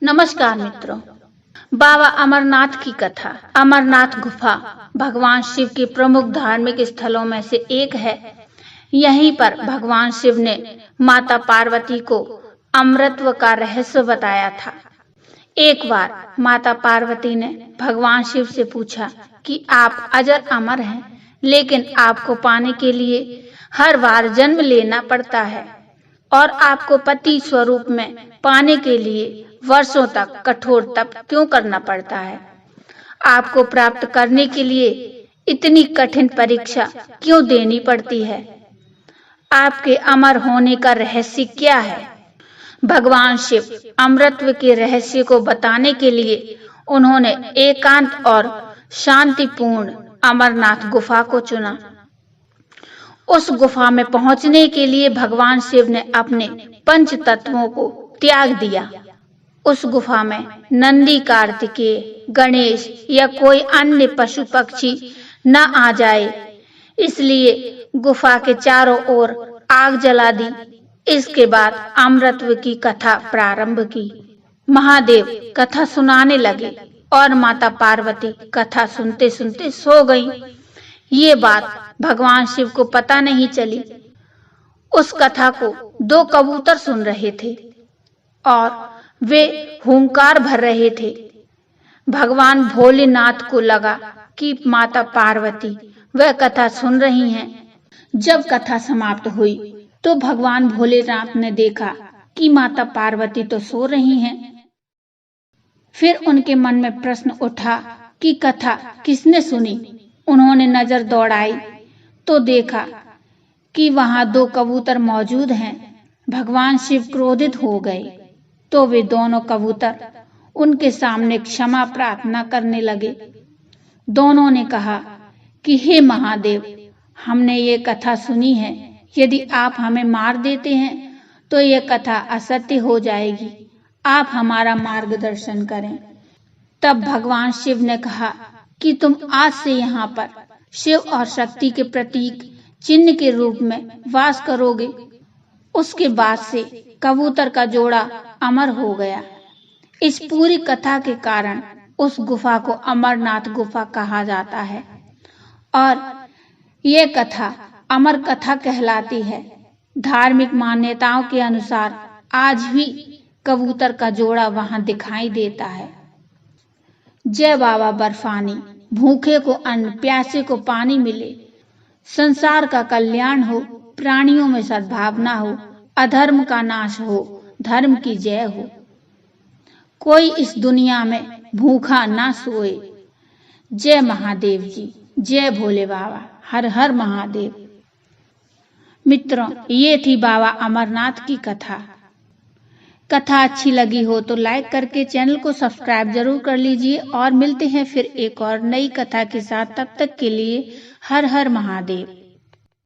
नमस्कार मित्रों। बाबा अमरनाथ की कथा। अमरनाथ गुफा भगवान शिव के प्रमुख धार्मिक स्थलों में से एक है। यहीं पर भगवान शिव ने माता पार्वती को अमरत्व का रहस्य बताया था। एक बार माता पार्वती ने भगवान शिव से पूछा कि आप अजर अमर हैं, लेकिन आपको पाने के लिए हर बार जन्म लेना पड़ता है और आपको पति स्वरूप में पाने के लिए वर्षों तक कठोर तप क्यों करना पड़ता है? आपको प्राप्त करने के लिए इतनी कठिन परीक्षा क्यों देनी पड़ती है? आपके अमर होने का रहस्य क्या है? भगवान शिव अमरत्व के रहस्य को बताने के लिए उन्होंने एकांत और शांतिपूर्ण अमरनाथ गुफा को चुना। उस गुफा में पहुंचने के लिए भगवान शिव ने अपने पंच तत्वों को त्याग दिया। उस गुफा में नंदी, कार्तिकेय, गणेश या कोई अन्य पशु पक्षी न आ जाए, इसलिए गुफा के चारों ओर आग जला दी। इसके बाद अमरत्व की कथा प्रारंभ की। महादेव कथा सुनाने लगे और माता पार्वती कथा सुनते सुनते सो गईं। ये बात भगवान शिव को पता नहीं चली। उस कथा को दो कबूतर सुन रहे थे और वे हुंकार भर रहे थे। भगवान भोलेनाथ को लगा कि माता पार्वती वह कथा सुन रही हैं। जब कथा समाप्त हुई तो भगवान भोलेनाथ ने देखा कि माता पार्वती तो सो रही हैं। फिर उनके मन में प्रश्न उठा कि कथा किसने सुनी। उन्होंने नजर दौड़ाई तो देखा कि वहां दो कबूतर मौजूद हैं। भगवान शिव क्रोधित हो गए तो वे दोनों कबूतर उनके सामने क्षमा प्रार्थना करने लगे। दोनों ने कहा कि हे महादेव, हमने ये कथा सुनी है। यदि आप हमें मार देते हैं तो ये कथा असत्य हो जाएगी। आप हमारा मार्गदर्शन करें। तब भगवान शिव ने कहा कि तुम आज से यहाँ पर शिव और शक्ति के प्रतीक चिन्ह के रूप में वास करोगे। उसके बाद से कबूतर का जोड़ा अमर हो गया। इस पूरी कथा के कारण उस गुफा को अमरनाथ गुफा कहा जाता है और ये कथा अमर कथा कहलाती है। धार्मिक मान्यताओं के अनुसार आज भी कबूतर का जोड़ा वहां दिखाई देता है। जय बाबा बर्फानी। भूखे को अन्न, प्यासे को पानी मिले, संसार का कल्याण हो, प्राणियों में सद्भावना हो, अधर्म का नाश हो, धर्म की जय हो। कोई इस दुनिया में भूखा ना सोए। जय महादेव जी, जय भोले बाबा, हर हर महादेव। मित्रों, ये थी बाबा अमरनाथ की कथा। कथा अच्छी लगी हो तो लाइक करके चैनल को सब्सक्राइब जरूर कर लीजिए और मिलते हैं फिर एक और नई कथा के साथ। तब तक के लिए हर हर महादेव।